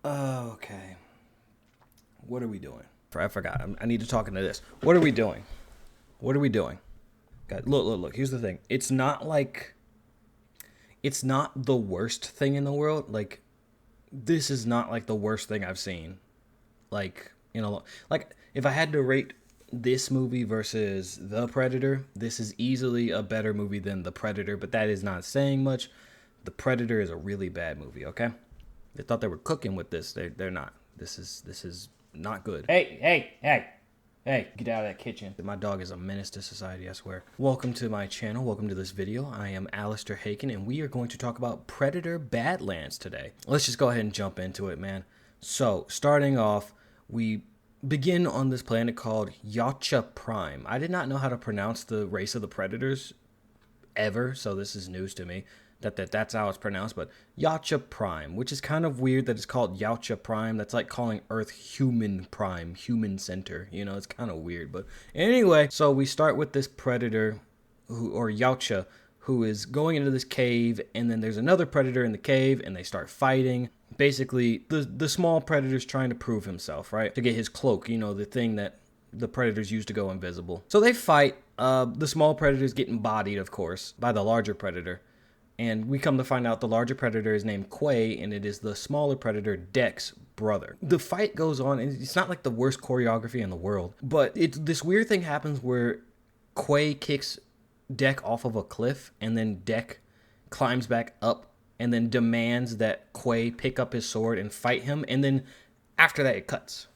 Okay. What are we doing? I forgot. I need to talk into this. What are we doing? What are we doing? God, look. Here's the thing. It's not the worst thing in the world. Like, this is not like the worst thing I've seen. Like, like if I had to rate this movie versus The Predator, this is easily a better movie than The Predator, but that is not saying much. The Predator is a really bad movie, okay? They thought they were cooking with this. They're not. This is not good. Hey, get out of that kitchen. My dog is a menace to society, I swear. Welcome to my channel. Welcome to this video. I am Alastor Hacon, and we are going to talk about Predator Badlands today. Let's just go ahead and jump into it, man. So, starting off, we begin on this planet called Yacha Prime. I did not know how to pronounce the race of the Predators ever, so this is news to me. That's how it's pronounced, but Yacha Prime, which is kind of weird that it's called Yacha Prime. That's like calling Earth Human Prime, Human Center. You know, it's kind of weird, but anyway. So we start with this Predator, or Yacha, who is going into this cave, and then there's another Predator in the cave, and they start fighting. Basically, the small Predator's trying to prove himself, right? To get his cloak, you know, the thing that the Predators use to go invisible. So they fight. The small Predator's getting bodied, of course, by the larger Predator. And we come to find out the larger Predator is named Quay, and it is the smaller Predator, Deck's brother. The fight goes on, and it's not like the worst choreography in the world, but this weird thing happens where Quay kicks Deck off of a cliff, and then Deck climbs back up, and then demands that Quay pick up his sword and fight him, and then after that it cuts.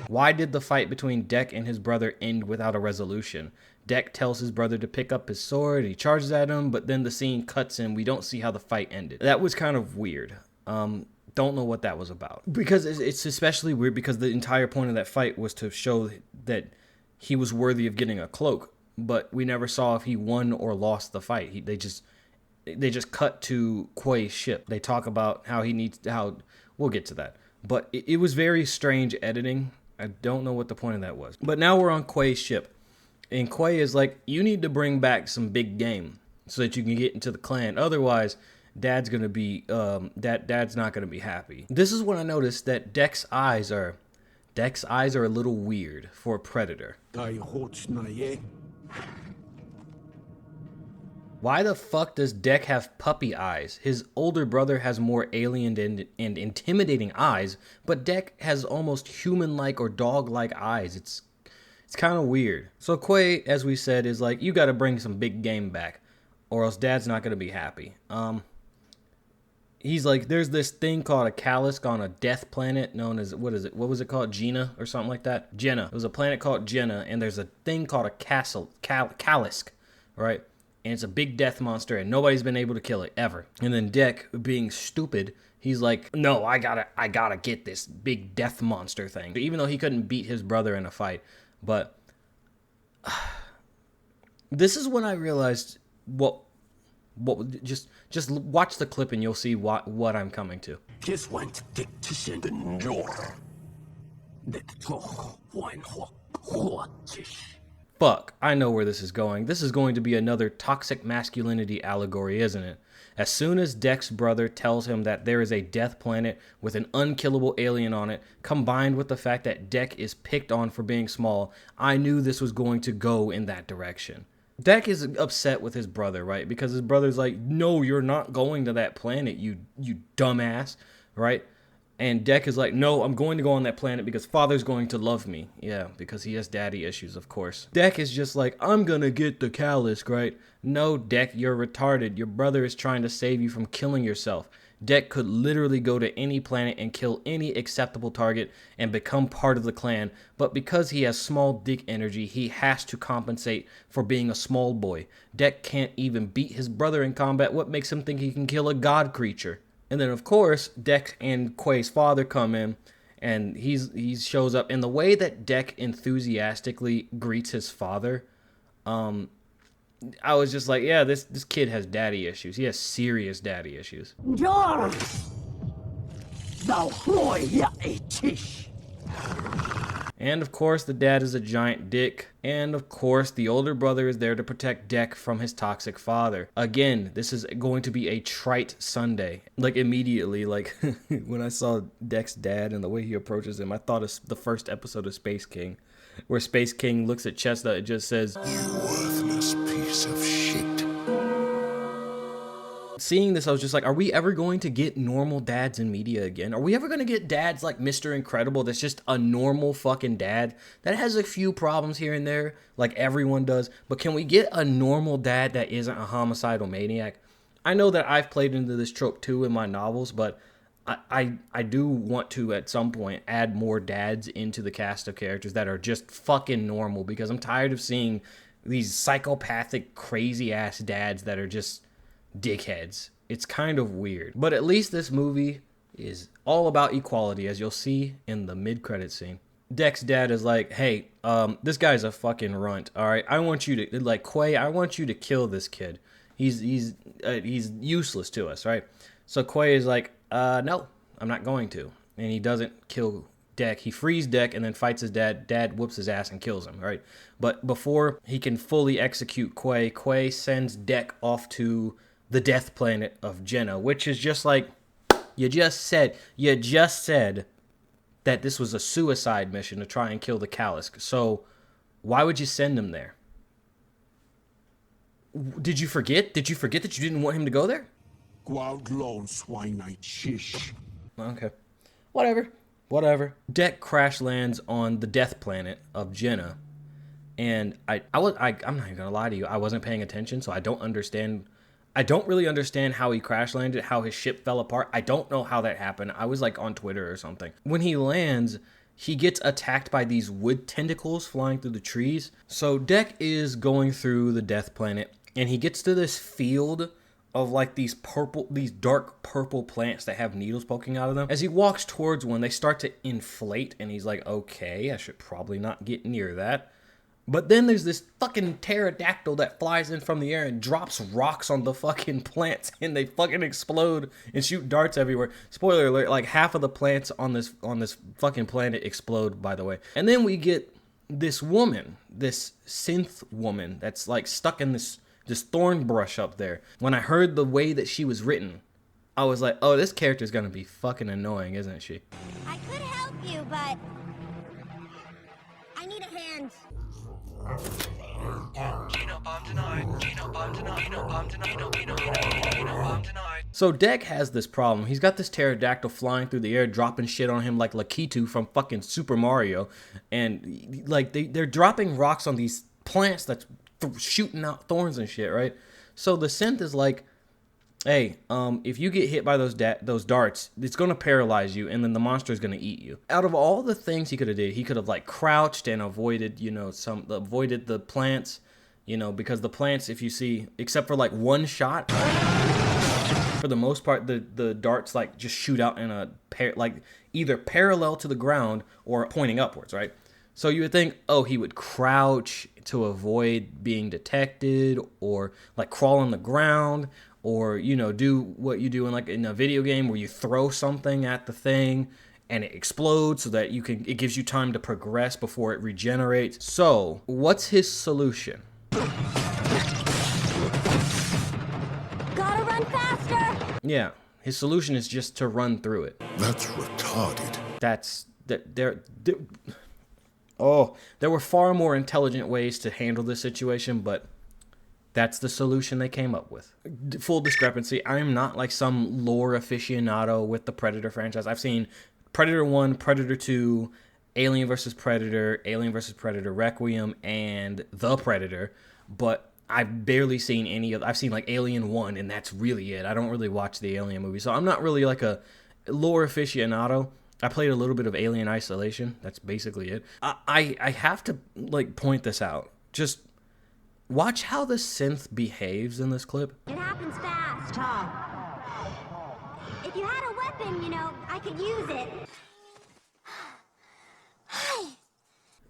Why did the fight between Deck and his brother end without a resolution? Deck tells his brother to pick up his sword, he charges at him, but then the scene cuts and we don't see how the fight ended. That was kind of weird. Don't know what that was about. Because it's especially weird because the entire point of that fight was to show that he was worthy of getting a cloak, but we never saw if he won or lost the fight. They just cut to Quay's ship. They talk about how we'll get to that. But it was very strange editing. I don't know what the point of that was. But now we're on Quay's ship. And Quay is like, you need to bring back some big game so that you can get into the clan. Otherwise, Dad's not gonna be happy. This is when I noticed that Deck's eyes are a little weird for a Predator. Why the fuck does Deck have puppy eyes? His older brother has more alien and intimidating eyes, but Deck has almost human-like or dog-like eyes. It's kind of weird. So Quay, as we said, is like, you got to bring some big game back, or else Dad's not going to be happy. He's like, there's this thing called a Callusk on a death planet known as, what was it called? Jenna or something like that? Jenna. It was a planet called Jenna, and there's a thing called a Callusk, right? And it's a big death monster, and nobody's been able to kill it, ever. And then Deck, being stupid, he's like, no, I gotta get this big death monster thing. Even though he couldn't beat his brother in a fight. But this is when I realized just watch the clip and you'll see what I'm coming to. Fuck, I know where this is going. This is going to be another toxic masculinity allegory, isn't it? As soon as Deck's brother tells him that there is a death planet with an unkillable alien on it, combined with the fact that Deck is picked on for being small, I knew this was going to go in that direction. Deck is upset with his brother, right? Because his brother's like, no, you're not going to that planet, you dumbass, right? And Deck is like, no, I'm going to go on that planet because Father's going to love me. Yeah, because he has daddy issues, of course. Deck is just like, I'm gonna get the Callusk, right? No, Deck, you're retarded. Your brother is trying to save you from killing yourself. Deck could literally go to any planet and kill any acceptable target and become part of the clan, but because he has small dick energy, he has to compensate for being a small boy. Deck can't even beat his brother in combat. What makes him think he can kill a god creature? And then, of course, Deck and Quay's father come in, and he shows up. And the way that Deck enthusiastically greets his father, I was just like, yeah, this kid has daddy issues. He has serious daddy issues. And of course, the dad is a giant dick. And of course, the older brother is there to protect Deck from his toxic father. Again, this is going to be a trite Sunday. Like, immediately, like, when I saw Deck's dad and the way he approaches him, I thought of the first episode of Space King, where Space King looks at Chestnut and just says, "You worthless piece of shit." Seeing this, I was just like, are we ever going to get normal dads in media again? Are we ever going to get dads like Mr. Incredible that's just a normal fucking dad that has a few problems here and there, like everyone does, but can we get a normal dad that isn't a homicidal maniac? I know that I've played into this trope too in my novels, but I do want to at some point add more dads into the cast of characters that are just fucking normal, because I'm tired of seeing these psychopathic, crazy ass dads that are just dickheads. It's kind of weird. But at least this movie is all about equality, as you'll see in the mid-credit scene. Deck's dad is like, hey, this guy's a fucking runt, all right? I want you to, like, Quay, I want you to kill this kid. He's useless to us, right? So Quay is like, no, I'm not going to. And he doesn't kill Deck. He frees Deck and then fights his dad. Dad whoops his ass and kills him, right? But before he can fully execute Quay sends Deck off to the death planet of Jenna, which is just like, you just said that this was a suicide mission to try and kill the Callusk. So why would you send him there? Did you forget? Did you forget that you didn't want him to go there? Go out alone, swine night shish. Okay. Whatever. Deck crash lands on the death planet of Jenna. And I'm not even gonna lie to you, I wasn't paying attention, so I don't really understand how he crash landed, how his ship fell apart. I don't know how that happened. I was like on Twitter or something. When he lands, he gets attacked by these wood tentacles flying through the trees. So Deck is going through the death planet, and he gets to this field of like these dark purple plants that have needles poking out of them. As he walks towards one, they start to inflate, and he's like, okay, I should probably not get near that. But then there's this fucking pterodactyl that flies in from the air and drops rocks on the fucking plants, and they fucking explode and shoot darts everywhere. Spoiler alert, like half of the plants on this fucking planet explode, by the way. And then we get this woman, this synth woman that's like stuck in this thorn brush up there. When I heard the way that she was written, I was like, oh, this character's gonna be fucking annoying, isn't she? I could help you, but I need a hand. So Deck has this problem. He's got this pterodactyl flying through the air, dropping shit on him like Lakitu from fucking Super Mario. And like they're dropping rocks on these plants that's shooting out thorns and shit, right? So the synth is like, hey, if you get hit by those darts, it's gonna paralyze you, and then the monster is gonna eat you. Out of all the things he could have did, he could have like crouched and avoided, avoided the plants, because the plants, if you see, except for like one shot, for the most part, the darts like just shoot out in a either parallel to the ground or pointing upwards, right? So you would think, oh, he would crouch to avoid being detected, or like crawl on the ground, or do what you do in a video game where you throw something at the thing and it explodes so that it gives you time to progress before it regenerates. So what's his solution? Gotta run faster. Yeah, his solution is just to run through it. That's retarded. There were far more intelligent ways to handle this situation, but that's the solution they came up with. Full discrepancy, I am not like some lore aficionado with the Predator franchise. I've seen Predator 1, Predator 2, Alien vs. Predator, Alien vs. Predator Requiem, and The Predator, but I've barely seen any of. I've seen like Alien 1, and that's really it. I don't really watch the Alien movies, so I'm not really like a lore aficionado. I played a little bit of Alien Isolation. That's basically it. I have to like point this out. Just watch how the synth behaves in this clip. It happens fast, huh? If you had a weapon, I could use it.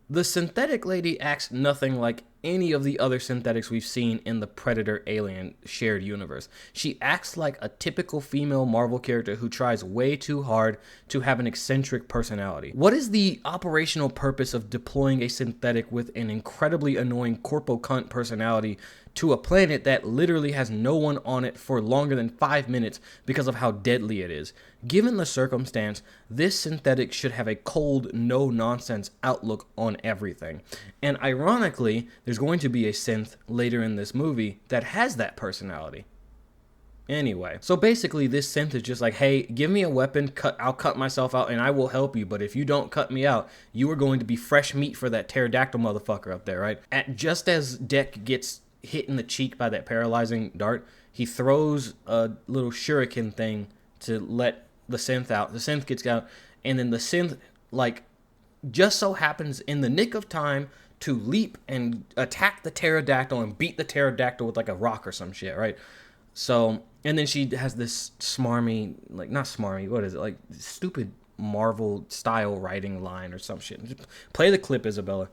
The synthetic lady acts nothing like any of the other synthetics we've seen in the Predator Alien shared universe. She acts like a typical female Marvel character who tries way too hard to have an eccentric personality. What is the operational purpose of deploying a synthetic with an incredibly annoying corpo cunt personality to a planet that literally has no one on it for longer than 5 minutes because of how deadly it is? Given the circumstance, this synthetic should have a cold, no-nonsense outlook on everything. And ironically, there's going to be a synth later in this movie that has that personality. Anyway, so basically this synth is just like, hey, give me a weapon, I'll cut myself out and I will help you, but if you don't cut me out, you are going to be fresh meat for that pterodactyl motherfucker up there, right? Just as Dek gets hit in the cheek by that paralyzing dart, he throws a little shuriken thing to let the synth out. The synth gets out, and then the synth, like, just so happens in the nick of time to leap and attack the pterodactyl and beat the pterodactyl with, like, a rock or some shit, right? So, and then she has this smarmy, like, not smarmy, what is it, like, stupid Marvel-style writing line or some shit. Just play the clip, Isabella.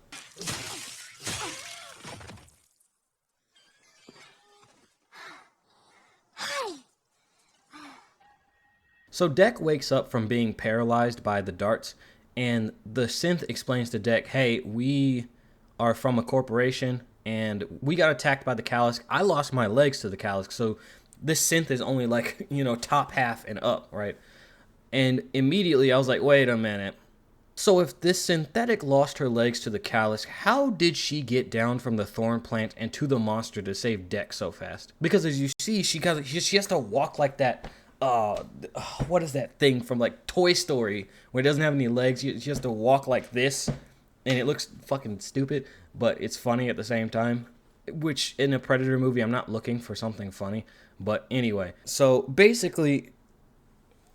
So Dek wakes up from being paralyzed by the darts, and the synth explains to Dek, hey, we are from a corporation, and we got attacked by the Callusk. I lost my legs to the Callusk, so this synth is only like, you know, top half and up, right? And immediately I was like, wait a minute. So if this synthetic lost her legs to the Callusk, how did she get down from the thorn plant and to the monster to save Dek so fast? Because as you see, she has to walk like that. What is that thing from like Toy Story where it doesn't have any legs? She has to walk like this, and it looks fucking stupid, but it's funny at the same time. Which in a Predator movie, I'm not looking for something funny, but anyway. So basically,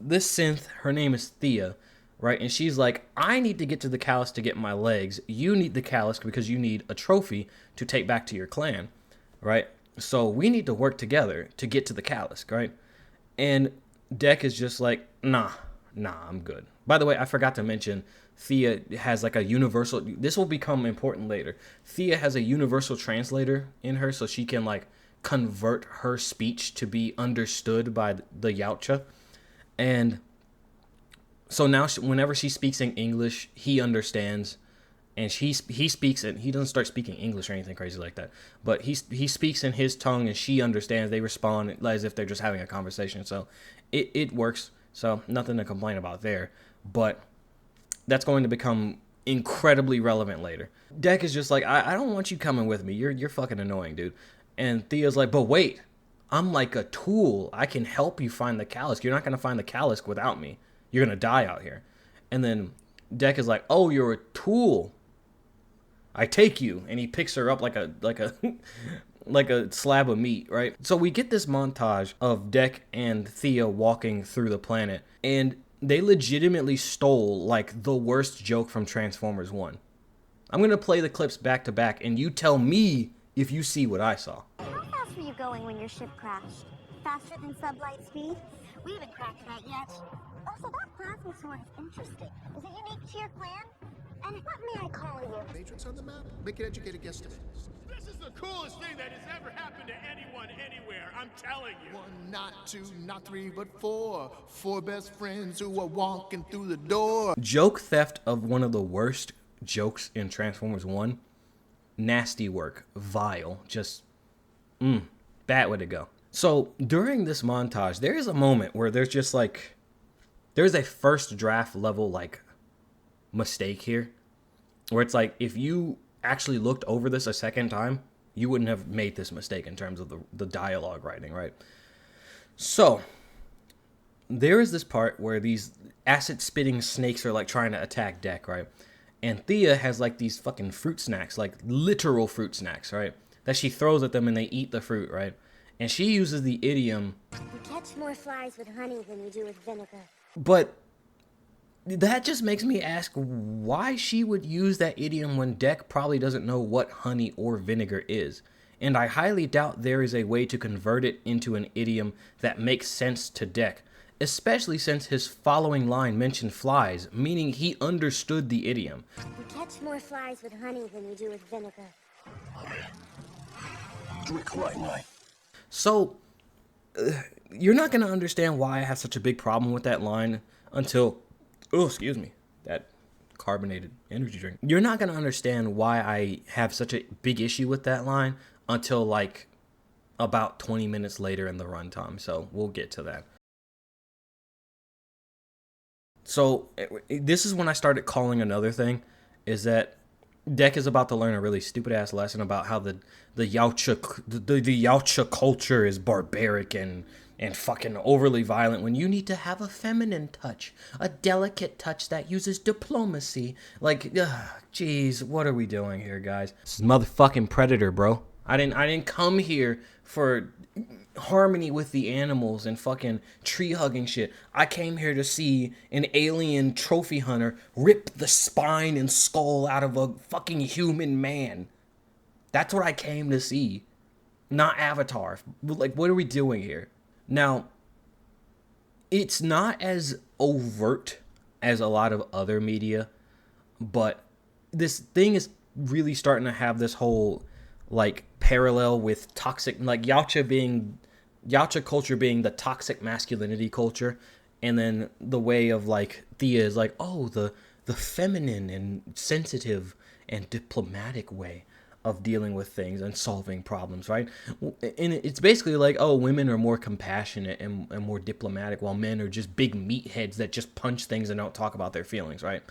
this synth, her name is Thea, right? And she's like, I need to get to the Callusk to get my legs. You need the Callusk because you need a trophy to take back to your clan, right? So we need to work together to get to the Callusk, right? And Dek is just like, nah, I'm good. By the way, I forgot to mention, Thea has like a universal, this will become important later. Thea has a universal translator in her, so she can like convert her speech to be understood by the Yacha. And so now whenever she speaks in English, he understands. And he speaks it. He doesn't start speaking English or anything crazy like that. But he speaks in his tongue, and she understands. They respond as if they're just having a conversation. So it works. So nothing to complain about there. But that's going to become incredibly relevant later. Dek is just like, I don't want you coming with me. You're fucking annoying, dude. And Thea's like, but wait, I'm like a tool. I can help you find the Callusk. You're not gonna find the Callusk without me. You're gonna die out here. And then Dek is like, oh, you're a tool. I take you, and he picks her up like a like a slab of meat, right? So we get this montage of Dek and Thea walking through the planet, and they legitimately stole like the worst joke from Transformers 1. I'm gonna play the clips back to back, and you tell me if you see what I saw. How fast were you going when your ship crashed? Faster than sublight speed? We haven't cracked that yet. Also, that plasma sword is interesting. Is it unique to your clan? And what may I call you? Matrix on the map? Make an educated guesstimate. This is the coolest thing that has ever happened to anyone anywhere, I'm telling you. 1, not 2, not 3, but 4. 4 best friends who are walking through the door. Joke theft of one of the worst jokes in Transformers 1. Nasty work. Vile. Just, bad way to go. So during this montage, there is a moment where there's just like, there's a first draft level like mistake here, where it's like, if you actually looked over this a second time, you wouldn't have made this mistake in terms of the dialogue writing, right? So there is this part where these acid spitting snakes are like trying to attack Dek, right? And Thea has like these fucking fruit snacks, like literal fruit snacks, right? That she throws at them and they eat the fruit, right? And she uses the idiom, You catch more flies with honey than you do with vinegar. but that just makes me ask why she would use that idiom when Dek probably doesn't know what honey or vinegar is. And I highly doubt there is a way to convert it into an idiom that makes sense to Dek, especially since his following line mentioned flies, meaning he understood the idiom. You catch more flies with honey than you do with vinegar. Drink like mine. So, you're not going to understand why I have such a big problem with that line until, oh, excuse me, that carbonated energy drink. You're not going to understand why I have such a big issue with that line until like about 20 minutes later in the runtime. So we'll get to that. So this is when I started calling another thing, is that Deck is about to learn a really stupid ass lesson about how the Yacha culture is barbaric and fucking overly violent, when you need to have a feminine touch, a delicate touch that uses diplomacy. Like, jeez, what are we doing here, guys? This is motherfucking Predator, bro. I didn't come here for harmony with the animals and fucking tree hugging shit. I came here to see an alien trophy hunter rip the spine and skull out of a fucking human man. That's what I came to see, not Avatar. Like, what are we doing here? Now, it's not as overt as a lot of other media, but this thing is really starting to have this whole like parallel with toxic, like Yacha culture being the toxic masculinity culture, and then the way of like Thea is like, oh, the feminine and sensitive and diplomatic way of dealing with things and solving problems, right? And it's basically like, oh, women are more compassionate and more diplomatic, while men are just big meatheads that just punch things and don't talk about their feelings, right?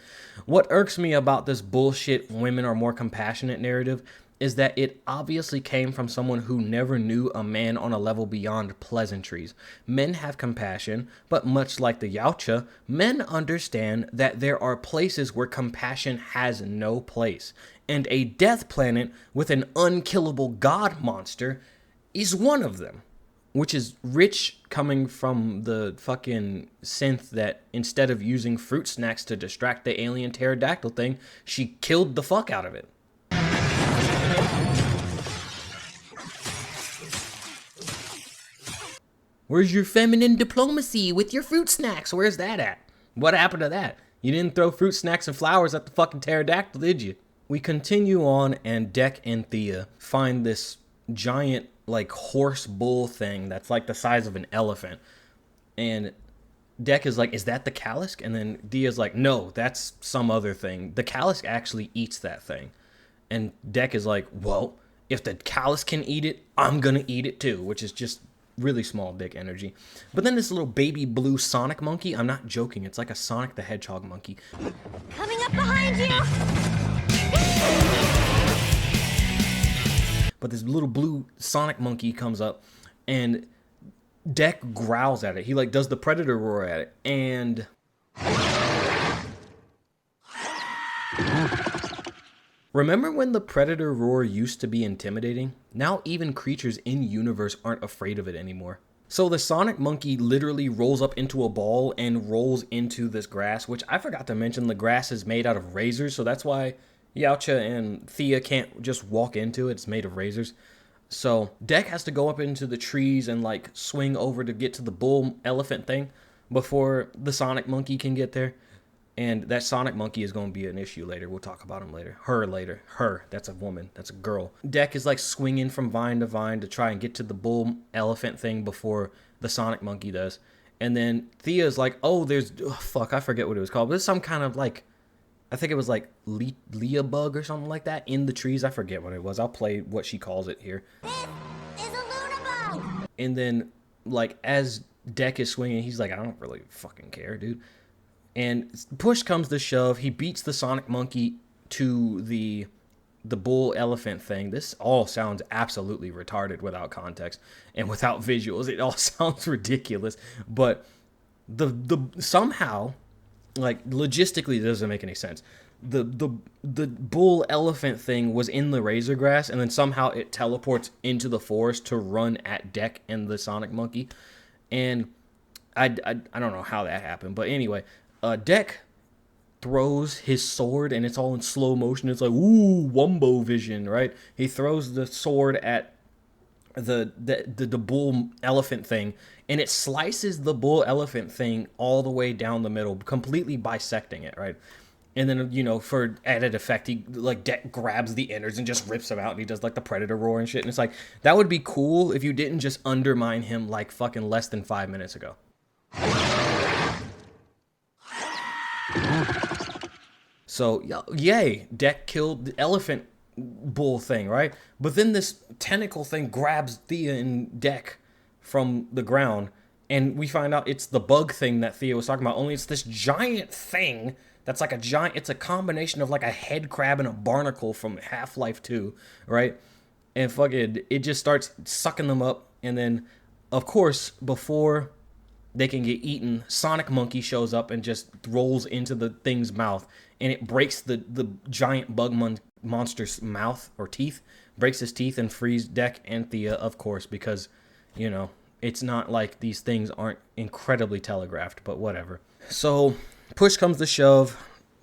What irks me about this bullshit women are more compassionate narrative is that it obviously came from someone who never knew a man on a level beyond pleasantries. Men have compassion, but much like the Yacha, men understand that there are places where compassion has no place. And a death planet with an unkillable god monster is one of them. Which is rich, coming from the fucking synth that instead of using fruit snacks to distract the alien pterodactyl thing, she killed the fuck out of it. Where's your feminine diplomacy with your fruit snacks? Where's that at? What happened to that? You didn't throw fruit snacks and flowers at the fucking pterodactyl, did you? We continue on, and Deck and Thea find this giant, like, horse bull thing that's like the size of an elephant. And Deck is like, is that the Callusk? And then Thea's like, no, that's some other thing. The Callusk actually eats that thing. And Deck is like, well, if the Callusk can eat it, I'm gonna eat it too, which is just really small dick energy. But then this little baby blue Sonic monkey, I'm not joking, it's like a Sonic the Hedgehog monkey. Coming up behind you! But this little blue Sonic monkey comes up, and Deck growls at it. He like does the Predator roar at it, and remember when the Predator roar used to be intimidating? Now even creatures in universe aren't afraid of it anymore. So the Sonic monkey literally rolls up into a ball and rolls into this grass, which I forgot to mention, the grass is made out of razors, so that's why Yacha and Thea can't just walk into it. It's made of razors. So Deck has to go up into the trees and like swing over to get to the bull elephant thing before the Sonic monkey can get there. And that Sonic monkey is going to be an issue later. We'll talk about him later. Her. That's a woman. That's a girl. Deck is like swinging from vine to vine to try and get to the bull elephant thing before the Sonic monkey does. And then Thea's like, oh, I forget what it was called. But it's some kind of like, I think it was like Leah bug or something like that in the trees. I forget what it was. I'll play what she calls it here. This is a Luna bug! And then like as Deck is swinging, he's like, I don't really fucking care, dude. And push comes to shove, he beats the Sonic monkey to the bull elephant thing. This all sounds absolutely retarded without context and without visuals. It all sounds ridiculous, but the somehow, like, logistically it doesn't make any sense. The bull elephant thing was in the razor grass, and then somehow it teleports into the forest to run at Deck and the Sonic monkey. And I don't know how that happened, but anyway, Deck throws his sword, and it's all in slow motion. It's like, ooh, Wumbo vision, right? He throws the sword at the bull elephant thing, and it slices the bull elephant thing all the way down the middle, completely bisecting it, right? And then, you know, for added effect, he like Deck grabs the innards and just rips them out, and he does like the predator roar and shit. And it's like, that would be cool if you didn't just undermine him like fucking less than 5 minutes ago. So, yay, Deck killed the elephant bull thing, right? But then this tentacle thing grabs Thea and Deck from the ground, and we find out it's the bug thing that Thea was talking about, only it's this giant thing that's like a giant, it's a combination of like a head crab and a barnacle from Half-Life 2, right? And fucking, it just starts sucking them up, and then, of course, before they can get eaten, Sonic Monkey shows up and just rolls into the thing's mouth, and it breaks the giant bug monster's mouth or teeth, breaks his teeth and frees Deck and Thea, of course, because, you know, it's not like these things aren't incredibly telegraphed, but whatever. So, push comes to shove,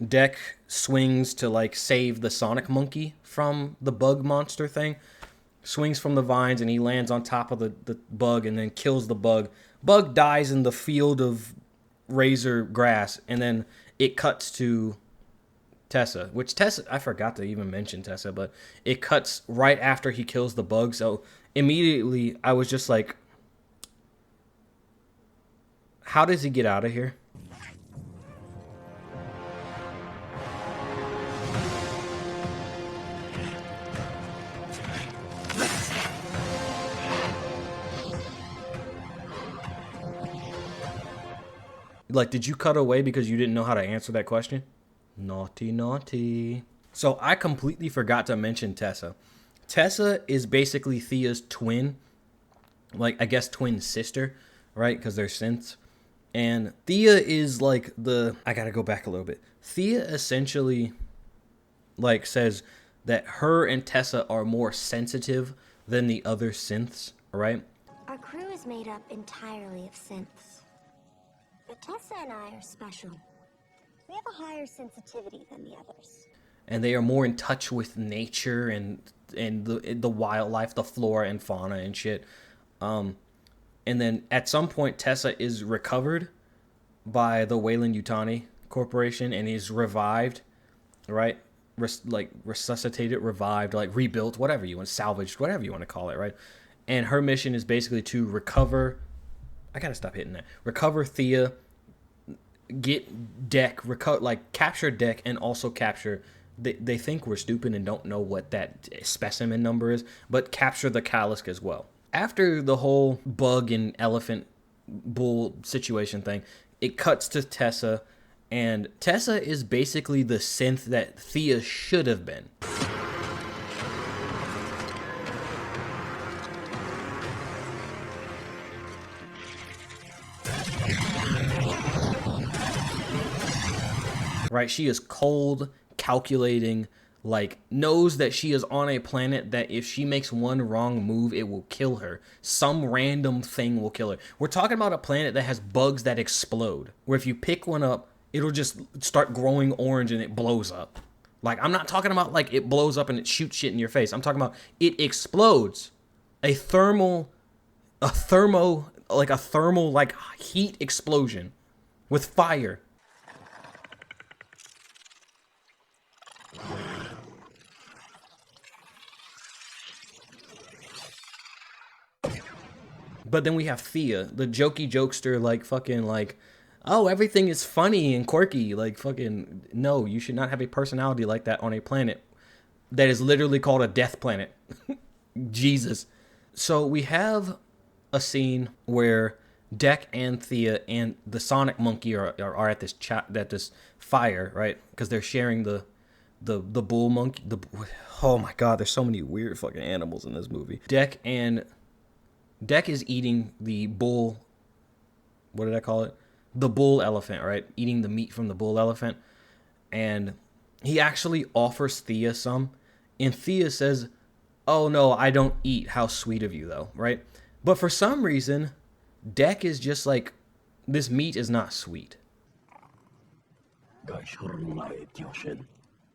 Deck swings to like save the Sonic Monkey from the bug monster thing, swings from the vines, and he lands on top of the bug and then kills the bug. Bug dies in the field of razor grass, and then it cuts to Tessa, which Tessa, I forgot to even mention Tessa, but it cuts right after he kills the bug. So immediately I was just like, how does he get out of here? Like, did you cut away because you didn't know how to answer that question? Naughty, naughty. So I completely forgot to mention Tessa. Tessa is basically Thea's twin. Like, I guess twin sister, right? Because they're synths. And Thea is like I gotta go back a little bit. Thea essentially, like, says that her and Tessa are more sensitive than the other synths, right? Our crew is made up entirely of synths. But Tessa and I are special. We have a higher sensitivity than the others. And they are more in touch with nature and the wildlife, the flora and fauna and shit. And then at some point, Tessa is recovered by the Weyland-Yutani Corporation and is revived, right? Resuscitated, revived, like rebuilt, whatever you want, salvaged, whatever you want to call it, right? And her mission is basically to recover. I gotta stop hitting that. Recover Thea, get Deck, capture Deck, and also capture. They think we're stupid and don't know what that specimen number is, but capture the Callusk as well. After the whole bug and elephant bull situation thing, it cuts to Tessa, and Tessa is basically the synth that Thea should have been. Right? She is cold, calculating, like, knows that she is on a planet that if she makes one wrong move, it will kill her. Some random thing will kill her. We're talking about a planet that has bugs that explode, where if you pick one up, it'll just start growing orange and it blows up. Like, I'm not talking about, like, it blows up and it shoots shit in your face. I'm talking about it explodes. A thermal, like, heat explosion with fire. But then we have Thea, the jokey jokester, like, fucking, like, oh, everything is funny and quirky. Like, fucking, no, you should not have a personality like that on a planet that is literally called a death planet. Jesus. So we have a scene where Deck and Thea and the Sonic Monkey are at this fire, right? Because they're sharing the bull monkey. Oh my god, there's so many weird fucking animals in this movie. Deck is eating the bull. What did I call it? The bull elephant, right? Eating the meat from the bull elephant. And he actually offers Thea some. And Thea says, oh no, I don't eat. How sweet of you, though, right? But for some reason, Deck is just like, this meat is not sweet.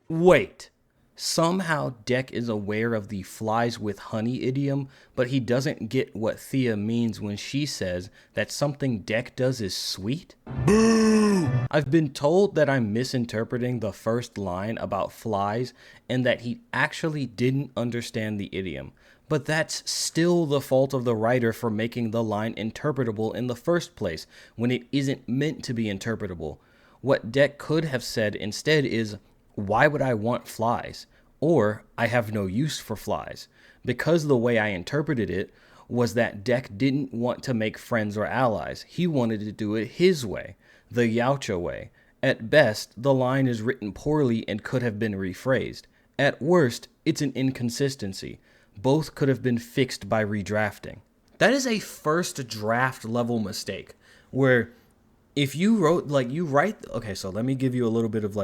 Wait. Somehow Deck is aware of the flies with honey idiom, but he doesn't get what Thea means when she says that something Deck does is sweet. Boo! I've been told that I'm misinterpreting the first line about flies and that he actually didn't understand the idiom. But that's still the fault of the writer for making the line interpretable in the first place when it isn't meant to be interpretable. What Deck could have said instead is, "Why would I want flies?" Or, "I have no use for flies." Because the way I interpreted it was that Deck didn't want to make friends or allies. He wanted to do it his way, the Yacha way. At best, the line is written poorly and could have been rephrased. At worst, it's an inconsistency. Both could have been fixed by redrafting. That is a first draft level mistake, where if you wrote, okay, so let me give you a little bit of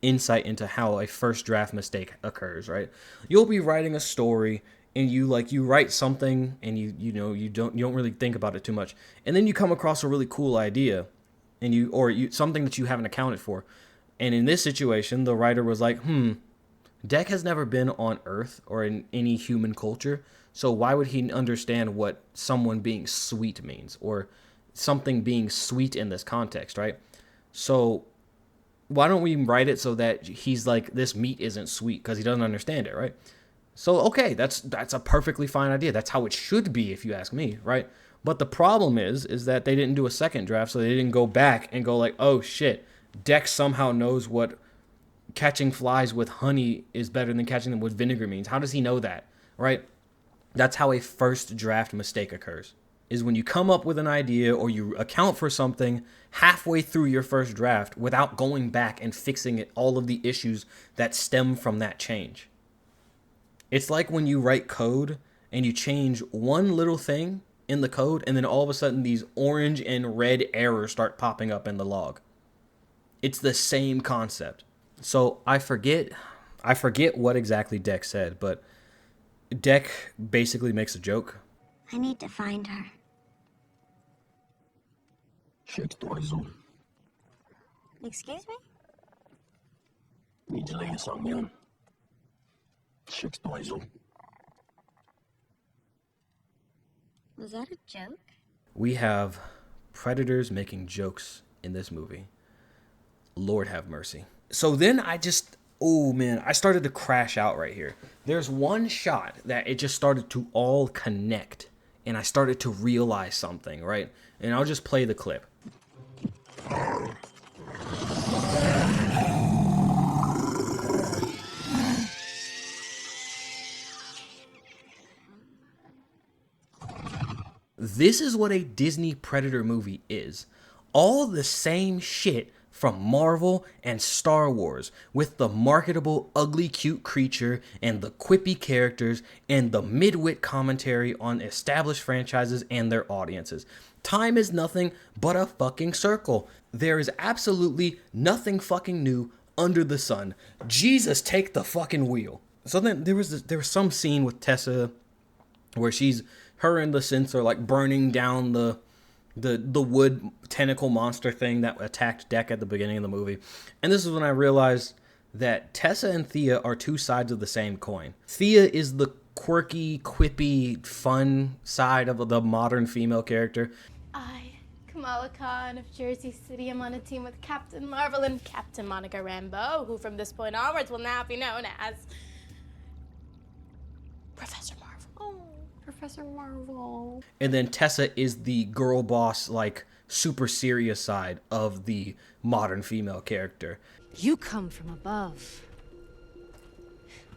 insight into how a first draft mistake occurs, right? You'll be writing a story and you write something and you don't really think about it too much. And then you come across a really cool idea and something that you haven't accounted for. And in this situation, the writer was like, Deck has never been on Earth or in any human culture, so why would he understand what someone being sweet means or something being sweet in this context, right? So why don't we write it so that he's like, this meat isn't sweet because he doesn't understand it, right? So, okay, that's a perfectly fine idea. That's how it should be if you ask me, right? But the problem is that they didn't do a second draft, so they didn't go back and go like, oh shit, Dex somehow knows what catching flies with honey is better than catching them with vinegar means. How does he know that, right? That's how a first draft mistake occurs, is when you come up with an idea or you account for something halfway through your first draft without going back and fixing all of the issues that stem from that change. It's like when you write code and you change one little thing in the code and then all of a sudden these orange and red errors start popping up in the log. It's the same concept. So I forget what exactly Deck said, but Deck basically makes a joke. I need to find her. Excuse me? Need to lay you something on. Was that a joke? We have predators making jokes in this movie. Lord have mercy. So then I started to crash out right here. There's one shot that it just started to all connect, and I started to realize something, right? And I'll just play the clip. This is what a Disney Predator movie is. All the same shit from Marvel and Star Wars, with the marketable, ugly, cute creature and the quippy characters and the mid-wit commentary on established franchises and their audiences. Time is nothing but a fucking circle. There is absolutely nothing fucking new under the sun. Jesus, take the fucking wheel. So then there was some scene with Tessa where her and the synths are like burning down the wood tentacle monster thing that attacked Deck at the beginning of the movie. And this is when I realized that Tessa and Thea are two sides of the same coin. Thea is the quirky, quippy, fun side of the modern female character. I, Kamala Khan of Jersey City, am on a team with Captain Marvel and Captain Monica Rambeau, who from this point onwards will now be known as Professor Marvel. Professor Marvel. And then Tessa is the girl boss, like, super serious side of the modern female character. You come from above,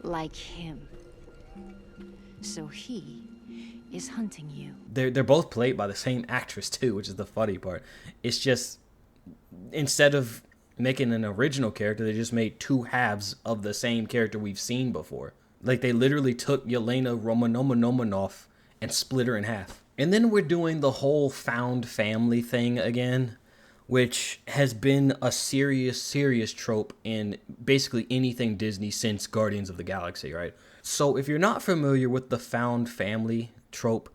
like him. So he is hunting you. They're both played by the same actress, too, which is the funny part. It's just, instead of making an original character, they just made two halves of the same character we've seen before. Like, they literally took Yelena Romanov and split her in half. And then we're doing the whole found family thing again, which has been a serious trope in basically anything Disney since Guardians of the Galaxy, right? So if you're not familiar with the found family trope,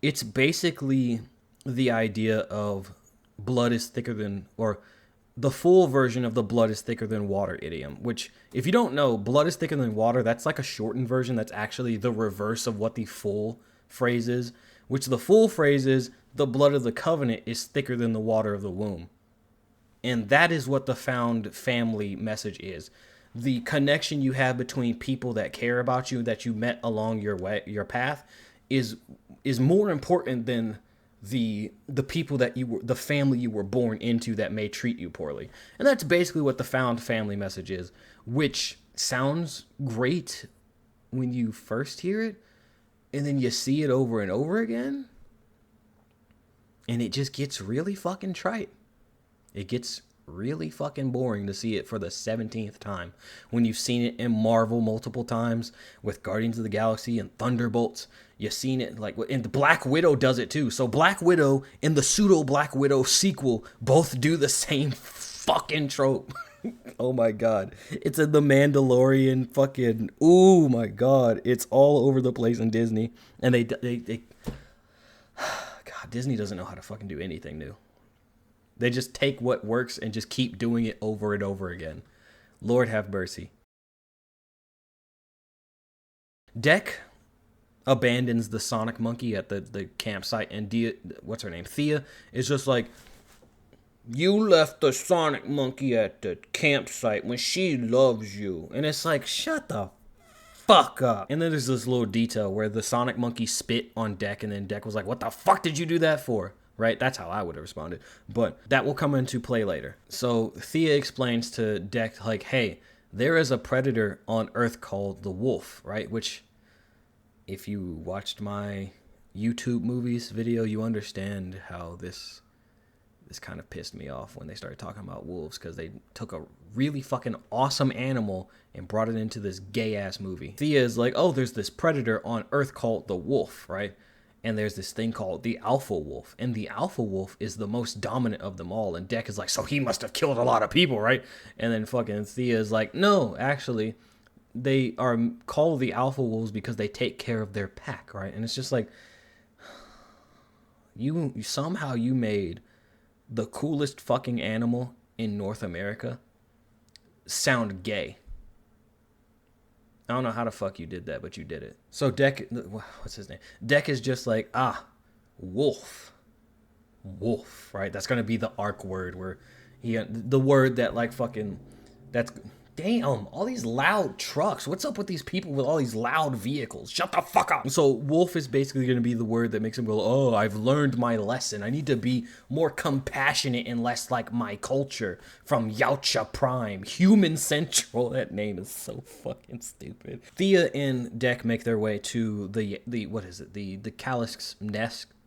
it's basically the idea of blood is thicker than, or the full version of the blood is thicker than water idiom, which, if you don't know, blood is thicker than water, that's like a shortened version. That's actually the reverse of what the full phrase is, which the full phrase is, the blood of the covenant is thicker than the water of the womb. And that is what the found family message is. The connection you have between people that care about you, that you met along your path, is more important than the people that the family you were born into that may treat you poorly. And that's basically what the found family message is, which sounds great when you first hear it, and then you see it over and over again, and it just gets really fucking trite. It gets really fucking boring to see it for the 17th time when you've seen it in Marvel multiple times with Guardians of the Galaxy and Thunderbolts. You've seen it like, and the Black Widow does it too. So Black Widow and the pseudo Black Widow sequel both do the same fucking trope. Oh my god, it's in the Mandalorian fucking, oh my god, it's all over the place in Disney. And they God, Disney doesn't know how to fucking do anything new. They just take what works and just keep doing it over and over again. Lord have mercy. Deck abandons the Sonic monkey at the campsite, and Thea is just like, you left the Sonic monkey at the campsite when she loves you. And it's like, shut the fuck up. And then there's this little detail where the Sonic monkey spit on Deck, and then Deck was like, what the fuck did you do that for? Right? That's how I would have responded. But that will come into play later. So Thea explains to Deck, like, hey, there is a predator on Earth called the Wolf, right? Which, if you watched my YouTube movies video, you understand how this kind of pissed me off when they started talking about wolves, because they took a really fucking awesome animal and brought it into this gay-ass movie. Thea is like, oh, there's this predator on Earth called the Wolf, right? And there's this thing called the Alpha Wolf. And the Alpha Wolf is the most dominant of them all. And Deck is like, so he must have killed a lot of people, right? And then fucking Thea is like, no, actually, they are called the Alpha Wolves because they take care of their pack, right? And it's just like, you somehow you made the coolest fucking animal in North America sound gay. I don't know how the fuck you did that, but you did it. So Deck, what's his name? Deck is just like, wolf, right? That's gonna be the arc word where the word that like fucking, that's, damn, all these loud trucks. What's up with these people with all these loud vehicles? Shut the fuck up. So wolf is basically going to be the word that makes him go, oh, I've learned my lesson. I need to be more compassionate and less like my culture. From Yacha Prime, Human Central. That name is so fucking stupid. Thea and Deck make their way to the what is it? The Callusk's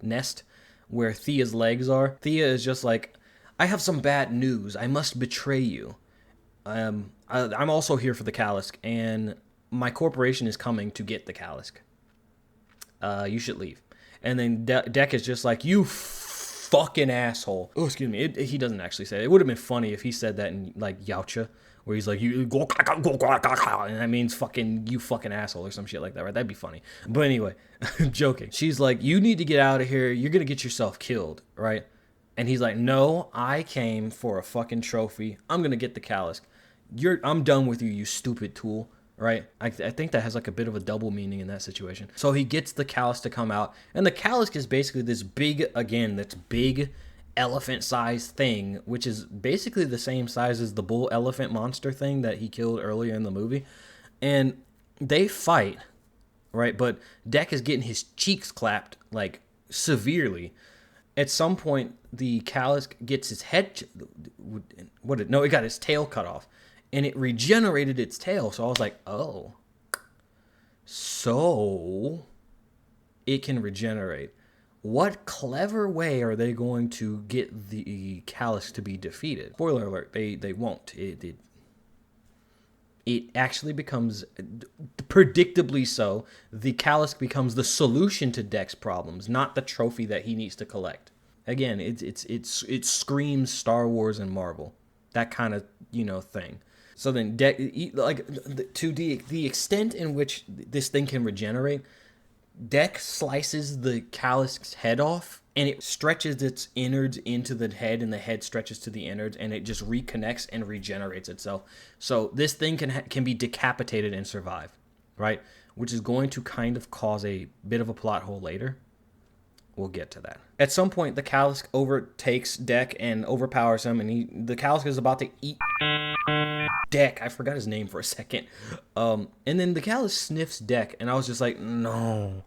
nest where Thea's legs are. Thea is just like, I have some bad news. I must betray you. I'm also here for the Callusk, and my corporation is coming to get the Callusk. You should leave. And then Deck is just like, you fucking asshole. Oh, excuse me. He doesn't actually say it. It would have been funny if he said that in like Yacha, where he's like, you go, and that means fucking, you fucking asshole or some shit like that, right? That'd be funny. But anyway, I'm joking. She's like, you need to get out of here. You're gonna get yourself killed, right? And he's like, no, I came for a fucking trophy. I'm gonna get the Callusk. I'm done with you, you stupid tool, right? I think that has like a bit of a double meaning in that situation. So he gets the Callusk to come out, and the Callusk is basically this big elephant-sized thing, which is basically the same size as the bull elephant monster thing that he killed earlier in the movie. And they fight, right? But Deck is getting his cheeks clapped, like, severely. At some point, the Callusk gets his head... it got his tail cut off. And it regenerated its tail. So I was like, oh. So it can regenerate. What clever way are they going to get the Callusk to be defeated? Spoiler alert, they won't. It actually becomes, predictably so, the Callusk becomes the solution to Deck's problems, not the trophy that he needs to collect. Again, it screams Star Wars and Marvel. That kind of, thing. So then, Deck, like, to the extent in which this thing can regenerate, Deck slices the Callusk's head off and it stretches its innards into the head, and the head stretches to the innards, and it just reconnects and regenerates itself. So this thing can be decapitated and survive, right? Which is going to kind of cause a bit of a plot hole later. We'll get to that. At some point, the Callusk overtakes Deck and overpowers him, and the Callusk is about to eat Deck. I forgot his name for a second. And then the Callusk sniffs Deck, and I was just like, no.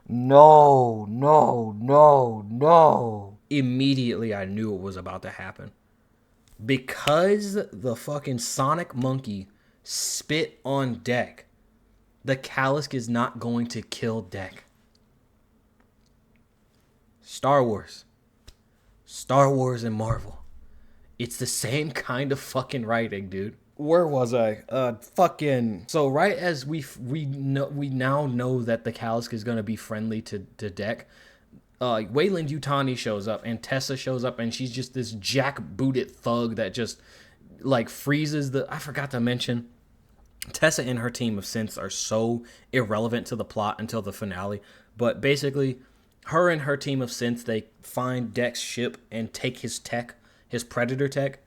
No, no, no, no. Immediately, I knew it was about to happen. Because the fucking Sonic Monkey spit on Deck, the Callusk is not going to kill Deck. Star Wars and Marvel. It's the same kind of fucking writing, dude. Where was I? So right as we now know that the Callusk is gonna be friendly to Deck, Wayland Yutani shows up, and Tessa shows up, and she's just this jackbooted thug that just like freezes the. I forgot to mention, Tessa and her team of synths are so irrelevant to the plot until the finale. But basically, her and her team of synths, they find Deck's ship and take his tech, his Predator tech.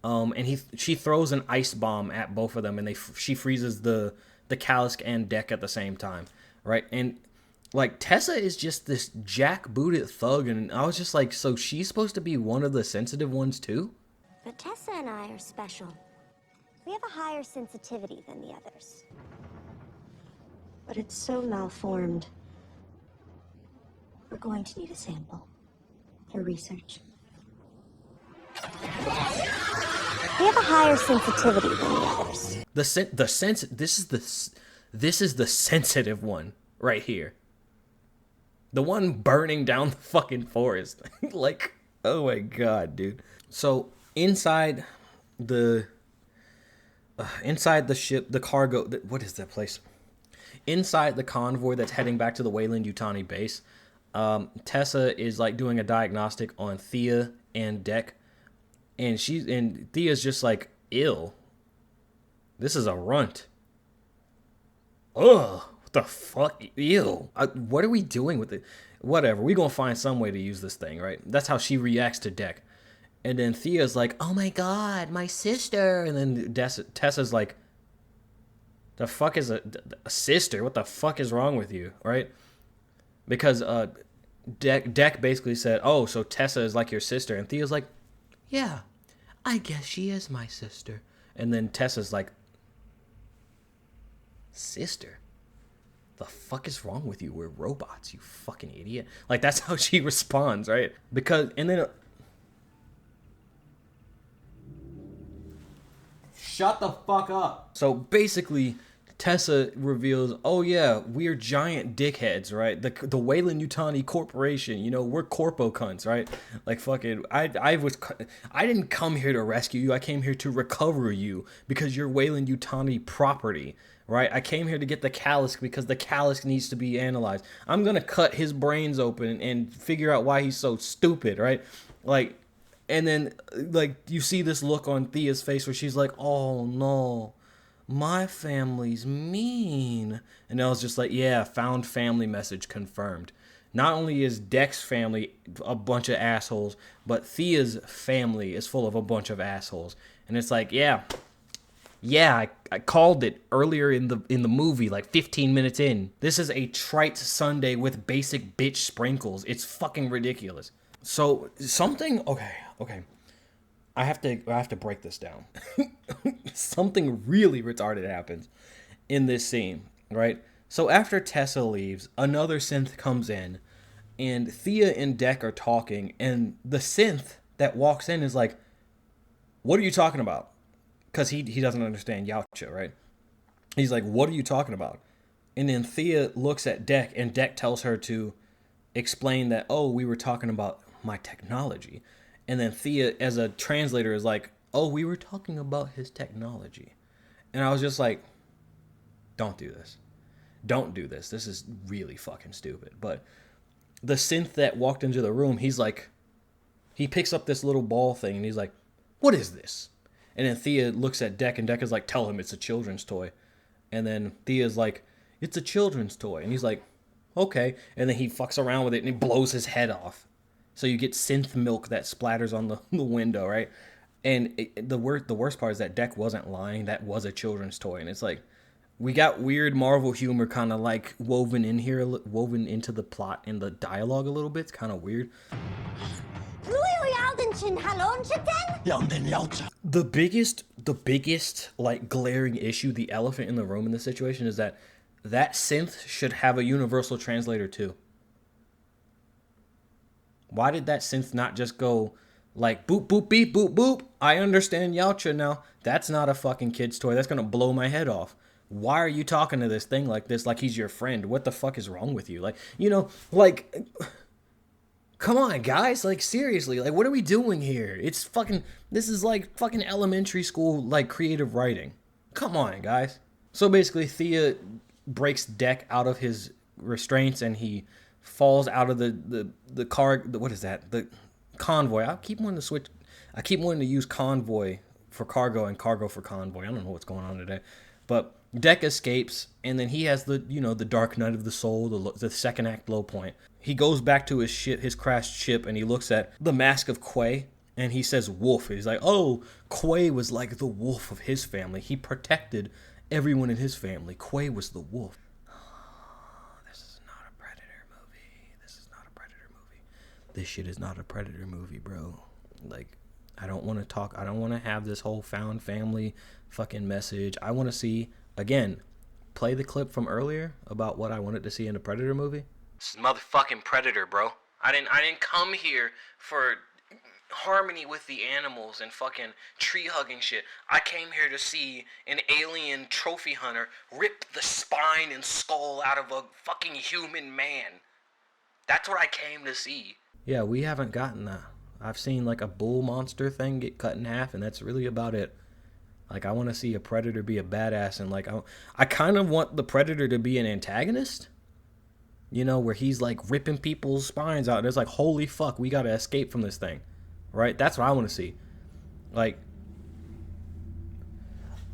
And she throws an ice bomb at both of them, and she freezes the Callusk and Deck at the same time, right? And like Tessa is just this jackbooted thug, and I was just like, so she's supposed to be one of the sensitive ones too? But Tessa and I are special. We have a higher sensitivity than the others. But it's so malformed. We're going to need a sample for research. We have a higher sensitivity than the others. This is the sensitive one right here. The one burning down the fucking forest. Like, oh my god, dude. So inside the ship, the cargo. What is that place? Inside the convoy that's heading back to the Wayland Yutani base, Tessa is like doing a diagnostic on Thea and Deck. And Thea's just like, ill. This is a runt. Ugh, what the fuck? Ew. What are we doing with it? Whatever, we gonna find some way to use this thing, right? That's how she reacts to Deck. And then Thea's like, oh my god, my sister. And then Tessa's like, the fuck is a sister? What the fuck is wrong with you, right? Because Deck basically said, oh, so Tessa is like your sister. And Thea's like, yeah, I guess she is my sister. And then Tessa's like, sister? The fuck is wrong with you? We're robots, you fucking idiot. Like, that's how she responds, right? Because, and then... Shut the fuck up. So basically, Tessa reveals, oh yeah, we're giant dickheads, right? The Wayland Yutani Corporation, you know, we're corpo cunts, right? Like fucking, I didn't come here to rescue you. I came here to recover you because you're Wayland Yutani property, right? I came here to get the Callusk because the Callusk needs to be analyzed. I'm gonna cut his brains open and figure out why he's so stupid, right? Like, and then like you see this look on Thea's face where she's like, oh no, my family's mean. And I was just like, yeah, found family message confirmed. Not only is Deck's family a bunch of assholes, but Thea's family is full of a bunch of assholes. And it's like, yeah, I called it earlier in the movie, like 15 minutes in. This is a trite sundae with basic bitch sprinkles. It's fucking ridiculous. So something, okay. I have to break this down. Something really retarded happens in this scene, right? So after Tessa leaves, another synth comes in, and Thea and Deck are talking, and the synth that walks in is like, what are you talking about? Because he doesn't understand Yacha, right? He's like, what are you talking about? And then Thea looks at Deck, and Deck tells her to explain that, oh, we were talking about my technology. And then Thea, as a translator, is like, oh, we were talking about his technology. And I was just like, don't do this. Don't do this. This is really fucking stupid. But the synth that walked into the room, he's like, he picks up this little ball thing, and he's like, what is this? And then Thea looks at Deck, and Deck is like, tell him it's a children's toy. And then Thea's like, it's a children's toy. And he's like, okay. And then he fucks around with it, and he blows his head off. So you get synth milk that splatters on the window, right? And the worst part is that Deck wasn't lying. That was a children's toy. And it's like, we got weird Marvel humor kind of like woven in here, woven into the plot and the dialogue a little bit. It's kind of weird. The biggest like glaring issue, the elephant in the room in this situation, is that synth should have a universal translator too. Why did that synth not just go like boop boop beep boop boop? I understand Yacha now. That's not a fucking kid's toy. That's gonna blow my head off. Why are you talking to this thing like this, like he's your friend? What the fuck is wrong with you? Like, you know, like, come on, guys. Like, seriously, like, what are we doing here? It's fucking, this is like fucking elementary school, like, creative writing. Come on, guys. So basically, Thea breaks Deck out of his restraints and he falls out of the car. What is that? The convoy. I keep wanting to use convoy for cargo and cargo for convoy. I don't know what's going on today. But Deck escapes, and then he has the dark night of the soul, the second act low point. He goes back to his crashed ship, and he looks at the mask of Quay, and he says wolf. He's like, oh, Quay was like the wolf of his family. He protected everyone in his family. Quay was the wolf. This is not a Predator movie. This is not a Predator movie. This shit is not a Predator movie, bro. Like, I don't want to have this whole found family fucking message. I want to see, again, play the clip from earlier about what I wanted to see in a Predator movie. This is motherfucking Predator, bro. I didn't come here for harmony with the animals and fucking tree hugging shit. I came here to see an alien trophy hunter rip the spine and skull out of a fucking human man. That's what I came to see. Yeah, we haven't gotten that. I've seen like a bull monster thing get cut in half, and that's really about it. Like, I want to see a Predator be a badass, and like I kind of want the Predator to be an antagonist. You know, where he's like ripping people's spines out, and it's like, holy fuck, we gotta escape from this thing, right? That's what I want to see. Like,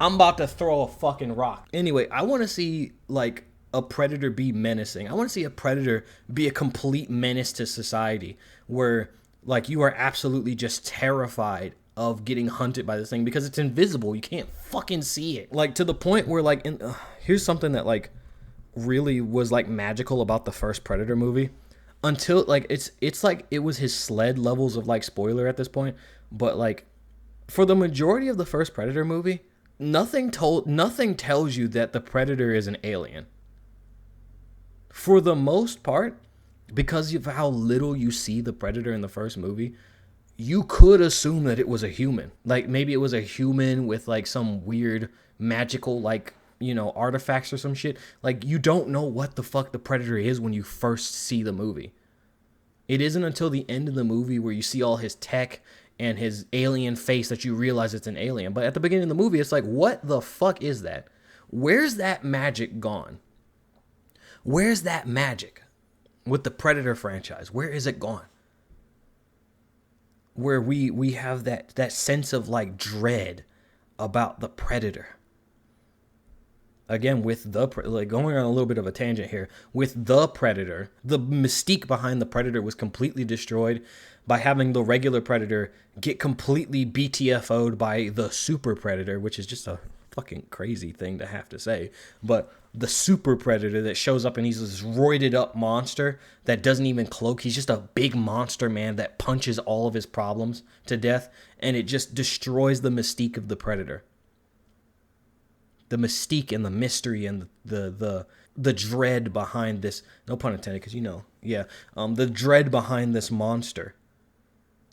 I'm about to throw a fucking rock. Anyway, I want to see like a Predator be menacing. I want to see a Predator be a complete menace to society, where like you are absolutely just terrified of getting hunted by this thing because it's invisible. You can't fucking see it. Like, to the point where like, here's something that like really was like magical about the first Predator movie. Until like, it's like it was his sled levels of like spoiler at this point. But like, for the majority of the first Predator movie, nothing tells you that the Predator is an alien. For the most part, because of how little you see the Predator in the first movie, you could assume that it was a human. Like, maybe it was a human with like some weird magical like, you know, artifacts or some shit. Like, you don't know what the fuck the Predator is when you first see the movie. It isn't until the end of the movie where you see all his tech and his alien face that you realize it's an alien. But at the beginning of the movie, it's like, what the fuck is that? Where's that magic gone? Where's that magic with the Predator franchise? Where is it gone? Where we have that sense of like dread about the Predator. Again, with the, like, going on a little bit of a tangent here, with the Predator, the mystique behind the Predator was completely destroyed by having the regular Predator get completely BTFO'd by the Super Predator, which is just a fucking crazy thing to have to say. But the Super Predator that shows up and he's this roided up monster that doesn't even cloak. He's just a big monster, man, that punches all of his problems to death, and it just destroys the mystique of the Predator. The mystique and the mystery and the dread behind this, no pun intended, because you know, yeah, the dread behind this monster,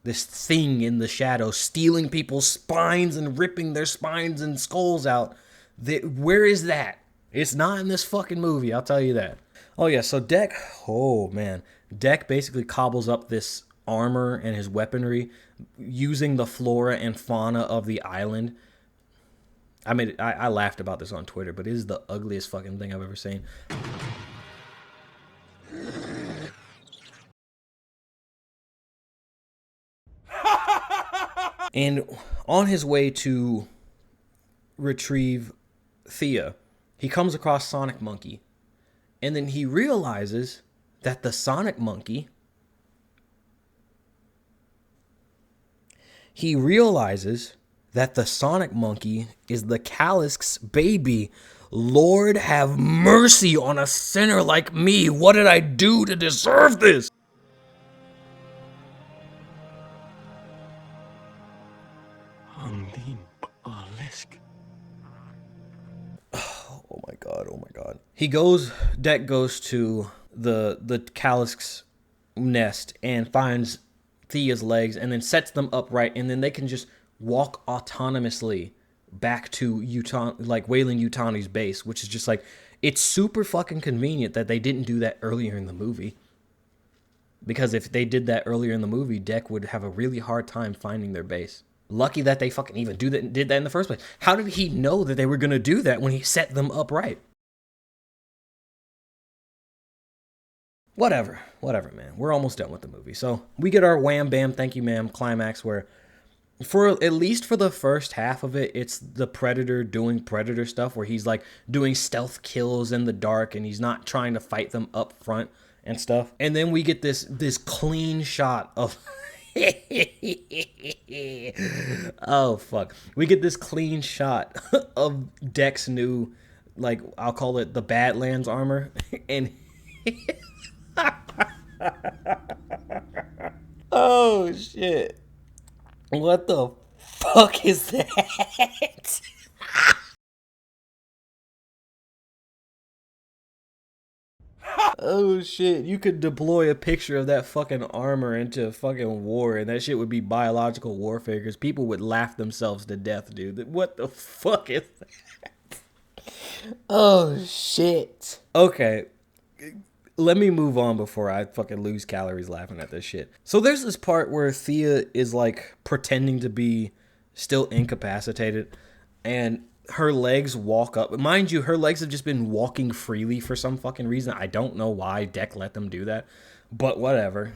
this thing in the shadows, stealing people's spines and ripping their spines and skulls out. Where is that? It's not in this fucking movie, I'll tell you that. Oh yeah, so Deck, oh man, Deck basically cobbles up this armor and his weaponry using the flora and fauna of the island. I mean, I laughed about this on Twitter, but it is the ugliest fucking thing I've ever seen. And on his way to retrieve Thea, he comes across Sonic Monkey. And then he realizes that the Sonic Monkey he realizes that the Sonic Monkey is the Callusk's baby. Lord have mercy on a sinner like me. What did I do to deserve this? Oh my god, oh my god. Deck goes to the Callusk's nest and finds Thea's legs and then sets them upright, and then they can just walk autonomously back to Weyland-Yutani's base, which is just like, it's super fucking convenient that they didn't do that earlier in the movie. Because if they did that earlier in the movie, Deck would have a really hard time finding their base. Lucky that they fucking even did that in the first place. How did he know that they were going to do that when he set them upright? Whatever, man. We're almost done with the movie. So we get our wham bam, thank you ma'am climax where, for at least for the first half of it, it's the Predator doing Predator stuff where he's like doing stealth kills in the dark and he's not trying to fight them up front and stuff. And then we get this clean shot of oh fuck. We get this clean shot of Deck's new, like, I'll call it the Badlands armor, and oh shit. What the fuck is that? Oh shit, you could deploy a picture of that fucking armor into fucking war and that shit would be biological warfare because people would laugh themselves to death, dude. What the fuck is that? Oh shit. Okay. Let me move on before I fucking lose calories laughing at this shit. So there's this part where Thea is like pretending to be still incapacitated and her legs walk up. Mind you, her legs have just been walking freely for some fucking reason. I don't know why Deck let them do that, but whatever.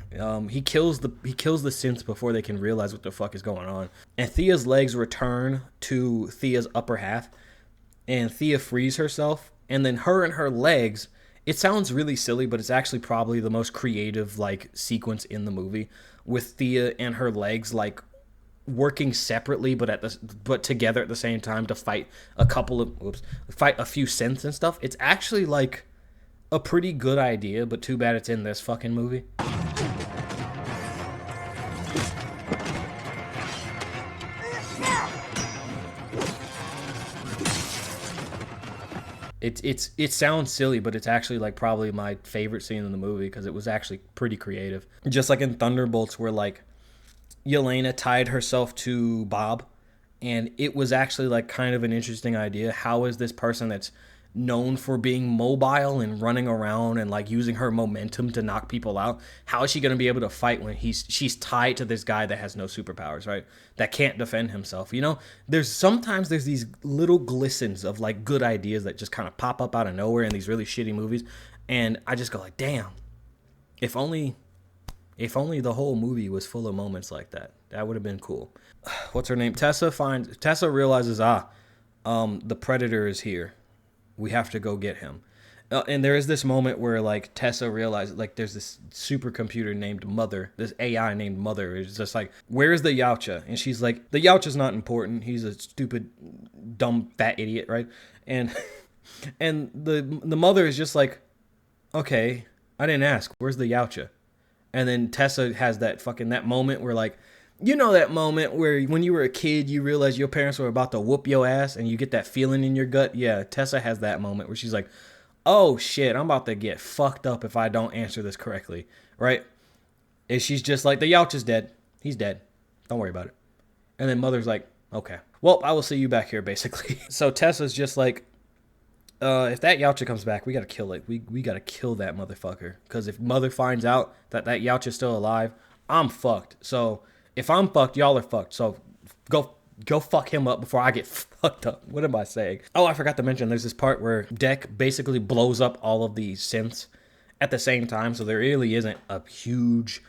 He kills the synths before they can realize what the fuck is going on. And Thea's legs return to Thea's upper half and Thea frees herself, and then her and her legs, it sounds really silly, but it's actually probably the most creative like sequence in the movie, with Thea and her legs like working separately but together at the same time to fight a few synths and stuff. It's actually like a pretty good idea, but too bad it's in this fucking movie. It sounds silly, but it's actually like probably my favorite scene in the movie because it was actually pretty creative. Just like in Thunderbolts where like Yelena tied herself to Bob, and it was actually like kind of an interesting idea. How is this person that's known for being mobile and running around and like using her momentum to knock people out, how is she going to be able to fight when she's tied to this guy that has no superpowers, right? That can't defend himself. You know, sometimes there's these little glistens of like good ideas that just kind of pop up out of nowhere in these really shitty movies, and I just go like, damn, if only the whole movie was full of moments like that. That would have been cool. What's her name? Tessa realizes, the Predator is here. We have to go get him. And there is this moment where like Tessa realizes like there's this supercomputer named Mother, this AI named Mother. It's just like, where's the Yacha? And she's like, the Yacha's not important. He's a stupid, dumb, fat idiot, right? And and the mother is just like, okay, I didn't ask. Where's the Yacha? And then Tessa has that moment where like, you know, that moment where when you were a kid, you realize your parents were about to whoop your ass and you get that feeling in your gut. Yeah, Tessa has that moment where she's like, oh shit, I'm about to get fucked up if I don't answer this correctly, right? And she's just like, the Yacha's dead. He's dead. Don't worry about it. And then Mother's like, okay, well, I will see you back here, basically. So Tessa's just like, if that Yacha comes back, we gotta kill it. We gotta kill that motherfucker. Because if Mother finds out that Yacha's still alive, I'm fucked. So if I'm fucked, y'all are fucked. So go fuck him up before I get fucked up. What am I saying? Oh, I forgot to mention, there's this part where Deck basically blows up all of these synths at the same time. So there really isn't a huge,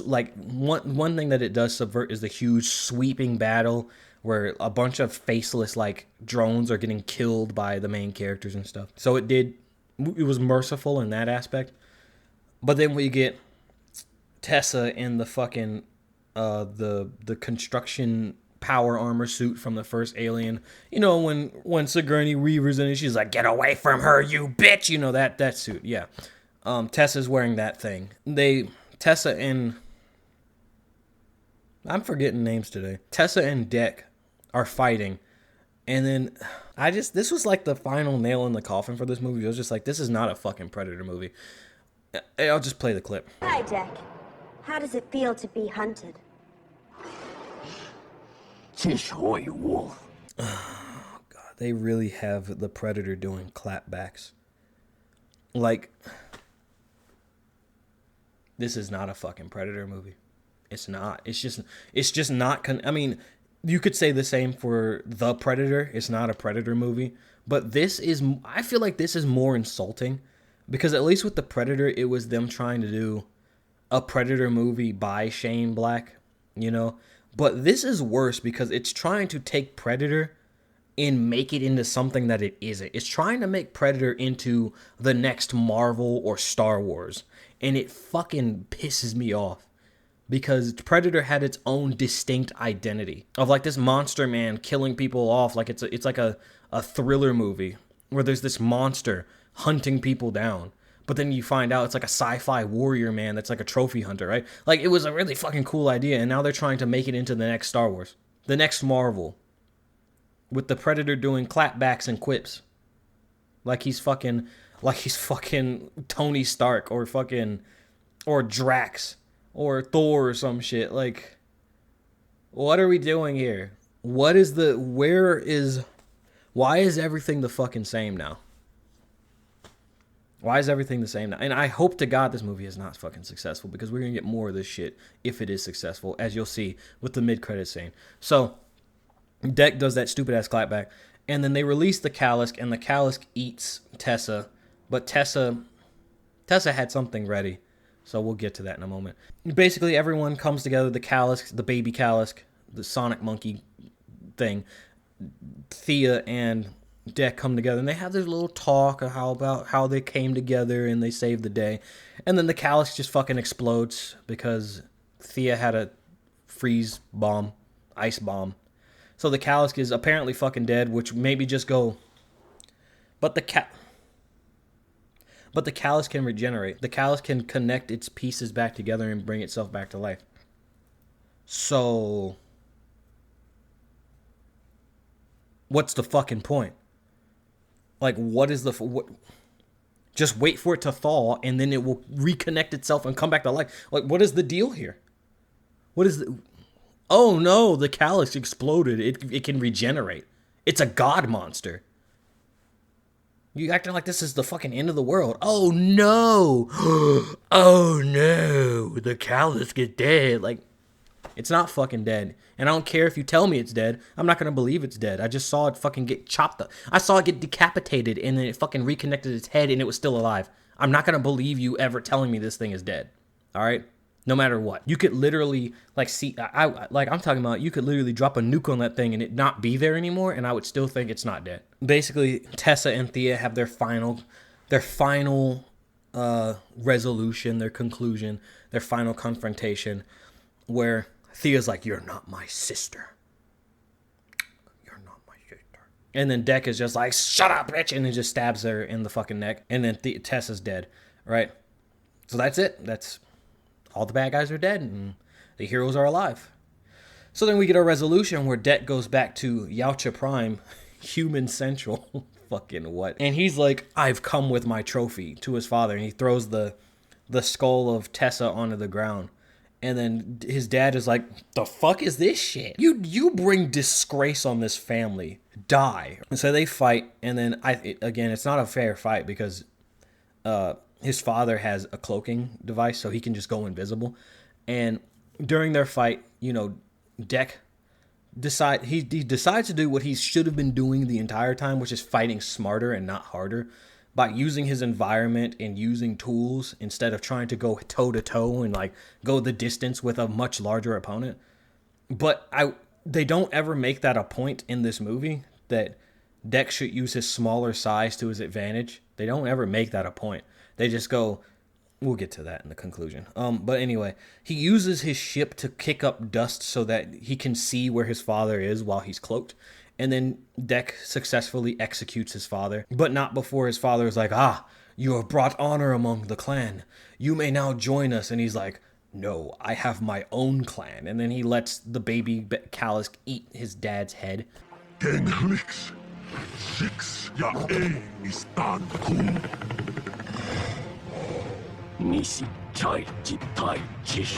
like, one thing that it does subvert is the huge sweeping battle where a bunch of faceless like drones are getting killed by the main characters and stuff. So it was merciful in that aspect. But then we get Tessa in the fucking the construction power armor suit from the first Alien. You know, when Sigourney Weaver's in it, she's like, "Get away from her, you bitch!" You know, that suit. Yeah. Tessa's wearing that thing. Tessa and I'm forgetting names today. Tessa and Dek are fighting, and then this was like the final nail in the coffin for this movie. I was just like, this is not a fucking Predator movie. I'll just play the clip. Hi, Dek. How does it feel to be hunted? Tish Hoy Wolf. Oh, God. They really have the Predator doing clapbacks. Like, this is not a fucking Predator movie. It's not. It's just not. I mean, you could say the same for The Predator. It's not a Predator movie. But this is, I feel like this is more insulting. Because at least with The Predator, it was them trying to do a Predator movie by Shane Black, you know? But this is worse because it's trying to take Predator and make it into something that it isn't. It's trying to make Predator into the next Marvel or Star Wars. And it fucking pisses me off. Because Predator had its own distinct identity of like this monster man killing people off. Like it's like a thriller movie where there's this monster hunting people down. But then you find out it's like a sci-fi warrior man that's like a trophy hunter, right? Like, it was a really fucking cool idea, and now they're trying to make it into the next Star Wars. The next Marvel. With the Predator doing clapbacks and quips. Like he's fucking Tony Stark or Drax or Thor or some shit. Like, what are we doing here? Why is everything the fucking same now? Why is everything the same now? And I hope to God this movie is not fucking successful, because we're going to get more of this shit if it is successful, as you'll see with the mid-credit scene. So, Dek does that stupid-ass clapback, and then they release the Callusk, and the Callusk eats Tessa, but Tessa had something ready, so we'll get to that in a moment. Basically, everyone comes together, the Callusk, the baby Callusk, the sonic monkey thing, Thea and Dek come together, and they have this little talk of how they came together and they saved the day. And then the Callusk just fucking explodes because Thea had a freeze bomb, ice bomb. So the Callusk is apparently fucking dead, which maybe just go. But the Callusk can regenerate. The Callusk can connect its pieces back together and bring itself back to life. So what's the fucking point? Like, what is what? Just wait for it to thaw, and then it will reconnect itself and come back to life. Like, what is the deal here? What is the... Oh, no, the Callusk exploded. It can regenerate. It's a god monster. You acting like this is the fucking end of the world. Oh, no. Oh, no. The Callusk is dead. Like, it's not fucking dead. And I don't care if you tell me it's dead. I'm not going to believe it's dead. I just saw it fucking get chopped up. I saw it get decapitated, and then it fucking reconnected its head, and it was still alive. I'm not going to believe you ever telling me this thing is dead. All right? No matter what. You could literally, like, I'm talking about, you could literally drop a nuke on that thing and it not be there anymore, and I would still think it's not dead. Basically, Tessa and Thea have their final resolution, their conclusion, their final confrontation, where Thea's like, "You're not my sister. You're not my sister." And then Dek is just like, "Shut up, bitch," and then just stabs her in the fucking neck. And then Tessa's dead, right? So that's it. That's all the bad guys are dead, and the heroes are alive. So then we get a resolution where Dek goes back to Yacha Prime, Human Central. Fucking what? And he's like, "I've come with my trophy," to his father, and he throws the skull of Tessa onto the ground. And then his dad is like, "The fuck is this shit? You bring disgrace on this family. Die." And so they fight, and then it's not a fair fight because his father has a cloaking device, so he can just go invisible. And during their fight, Dek decides to do what he should have been doing the entire time, which is fighting smarter and not harder, by using his environment and using tools instead of trying to go toe-to-toe and like go the distance with a much larger opponent. But they don't ever make that a point in this movie, that Dek should use his smaller size to his advantage. They don't ever make that a point. They just go, We'll get to that in the conclusion. But anyway, he uses his ship to kick up dust so that he can see where his father is while he's cloaked. And then Deck successfully executes his father, but not before his father is like, you have brought honor among the clan. You may now join us. And he's like, no, I have my own clan. And then he lets the baby Callusk eat his dad's head. Genglix, six ya istan ku. Nisi chai jitai jish.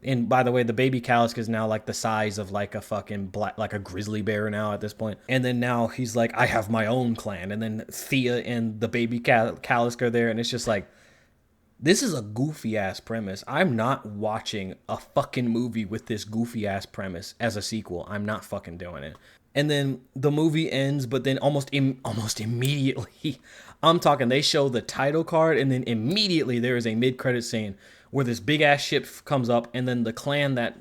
And by the way, the baby Callusk is now like the size of like a fucking black, like a grizzly bear now at this point. And then now he's like, I have my own clan. And then Thea and the baby Callusk are there. And it's just like, this is a goofy ass premise. I'm not watching a fucking movie with this goofy ass premise as a sequel. I'm not fucking doing it. And then the movie ends, but then almost immediately, I'm talking, they show the title card, and then immediately there is a mid-credit scene where this big-ass ship comes up, and then the clan that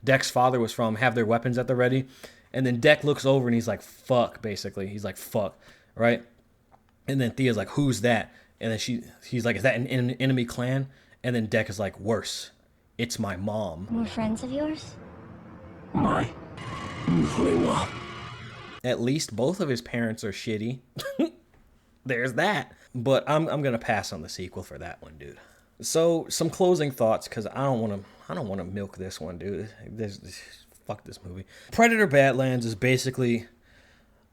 Deck's father was from have their weapons at the ready, and then Deck looks over, and he's like, fuck, basically. He's like, fuck, right? And then Thea's like, who's that? And then he's like, is that an enemy clan? And then Deck is like, worse, it's my mom. More friends of yours? My. At least both of his parents are shitty. There's that. But I'm gonna pass on the sequel for that one, dude. So some closing thoughts, because I don't want to milk this one, dude. Fuck this movie. Predator Badlands is basically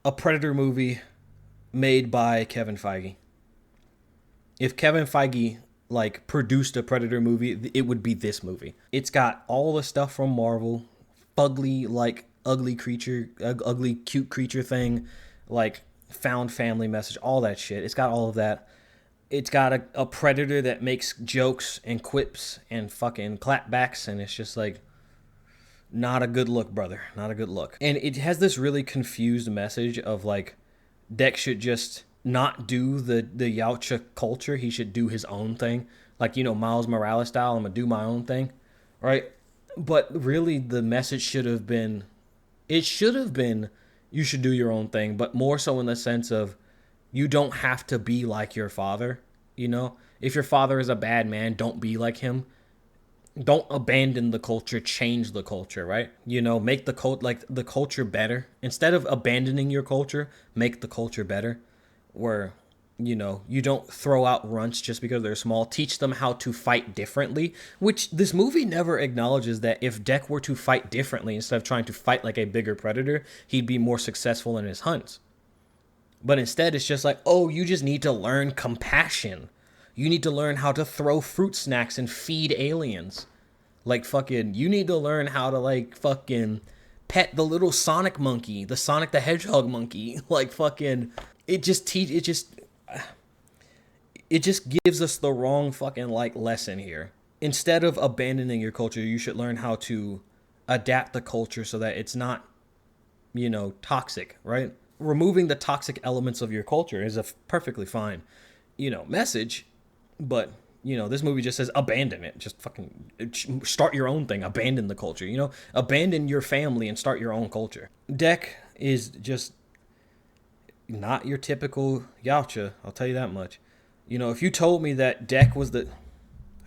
a Predator movie made by Kevin Feige. If Kevin Feige like produced a Predator movie, it would be this movie. It's got all the stuff from Marvel, fugly like ugly creature, ugly cute creature thing, like found family message, all that shit. It's got all of that. It's got a predator that makes jokes and quips and fucking clapbacks, and it's just like, not a good look, brother. Not a good look. And it has this really confused message of like, Deck should just not do the Yacha culture. He should do his own thing. Like, you know, Miles Morales style, I'm gonna do my own thing, right? But really the message should have been, you should do your own thing, but more so in the sense of, you don't have to be like your father, you know? If your father is a bad man, don't be like him. Don't abandon the culture, change the culture, right? You know, make the culture better. Instead of abandoning your culture, make the culture better. Where, you know, you don't throw out runts just because they're small. Teach them how to fight differently, which this movie never acknowledges that if Deck were to fight differently instead of trying to fight like a bigger predator, he'd be more successful in his hunts. But instead, it's just like, oh, you just need to learn compassion. You need to learn how to throw fruit snacks and feed aliens. Like, fucking, you need to learn how to, like, fucking pet the little Sonic monkey, the Sonic the Hedgehog monkey. Like, fucking, it just gives us the wrong fucking, like, lesson here. Instead of abandoning your culture, you should learn how to adapt the culture so that it's not, you know, toxic, right? Removing the toxic elements of your culture is a perfectly fine, you know, message, but, you know, this movie just says abandon it. Just fucking start your own thing. Abandon the culture, you know, abandon your family and start your own culture. Deck is just not your typical Yacha, I'll tell you that much. You know, if you told me that Deck was I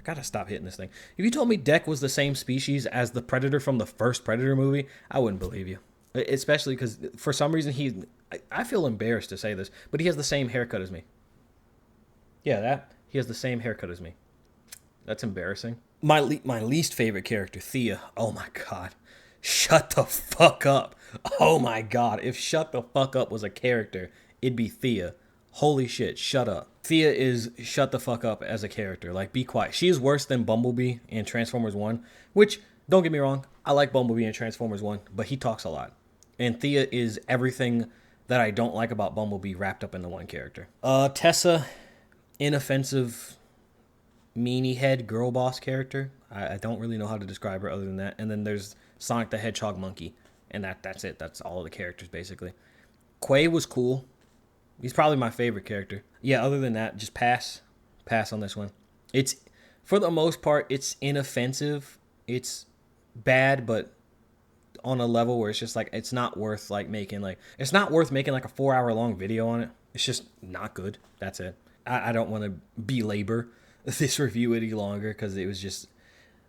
gotta stop hitting this thing. If you told me Deck was the same species as the Predator from the first Predator movie, I wouldn't believe you. Especially because for some reason I feel embarrassed to say this, but he has the same haircut as me. Yeah, he has the same haircut as me. That's embarrassing. My least favorite character, Thea. Oh my god. Shut the fuck up. Oh my god. If Shut the Fuck Up was a character, it'd be Thea. Holy shit, shut up. Thea is shut the fuck up as a character. Like, be quiet. She is worse than Bumblebee in Transformers 1, which, don't get me wrong, I like Bumblebee in Transformers 1, but he talks a lot. And Thea is everything that I don't like about Bumblebee wrapped up into one character. Tessa, inoffensive, meanie head girl boss character. I don't really know how to describe her other than that. And then there's Sonic the Hedgehog monkey. And that's it. That's all of the characters, basically. Quay was cool. He's probably my favorite character. Yeah, other than that, just pass. Pass on this one. It's, for the most part, it's inoffensive. It's bad, but on a level where it's just like it's not worth making like a 4-hour long video on it. It's just not good. That's it. I don't want to belabor this review any longer because it was just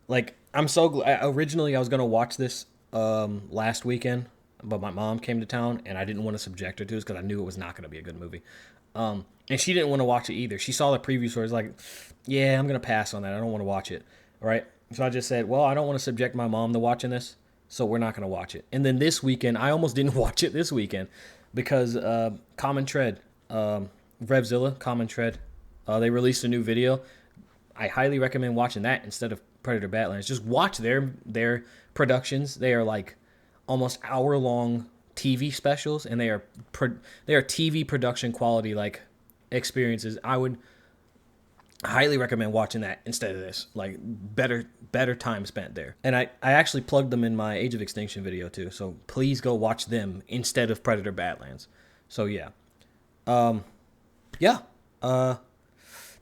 like I'm so glad. Originally, I was gonna watch this last weekend, but my mom came to town and I didn't want to subject her to this because I knew it was not gonna be a good movie. And she didn't want to watch it either. She saw the preview, so I was like, "Yeah, I'm gonna pass on that. I don't want to watch it." Right? So I just said, "Well, I don't want to subject my mom to watching this, so we're not gonna watch it." And then this weekend, I almost didn't watch it this weekend because Common Tread, Revzilla, Common Tread, they released a new video. I highly recommend watching that instead of Predator Badlands. Just watch their productions. They are like almost hour-long TV specials, and they are TV production quality like experiences. I would highly recommend watching that instead of this. Like better time spent there. And I actually plugged them in my Age of Extinction video too. So please go watch them instead of Predator Badlands. So yeah.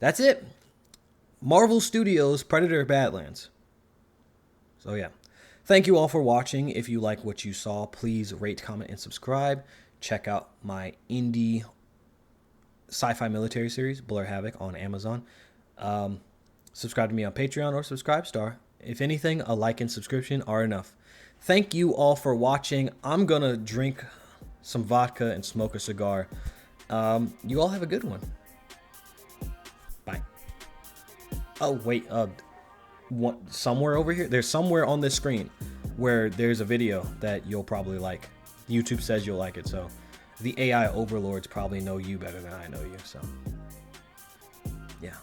That's it. Marvel Studios Predator Badlands. So yeah. Thank you all for watching. If you like what you saw, please rate, comment, and subscribe. Check out my indie sci-fi military series, Blur Havoc, on Amazon. Subscribe to me on Patreon or Subscribestar. If anything, a like and subscription are enough. Thank you all for watching. I'm gonna drink some vodka and smoke a cigar. You all have a good one. Bye. Oh wait, somewhere over here, there's somewhere on this screen where there's a video that you'll probably like. YouTube says you'll like it, so the AI overlords probably know you better than I know you, so yeah.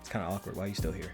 It's kind of awkward. Why are you still here?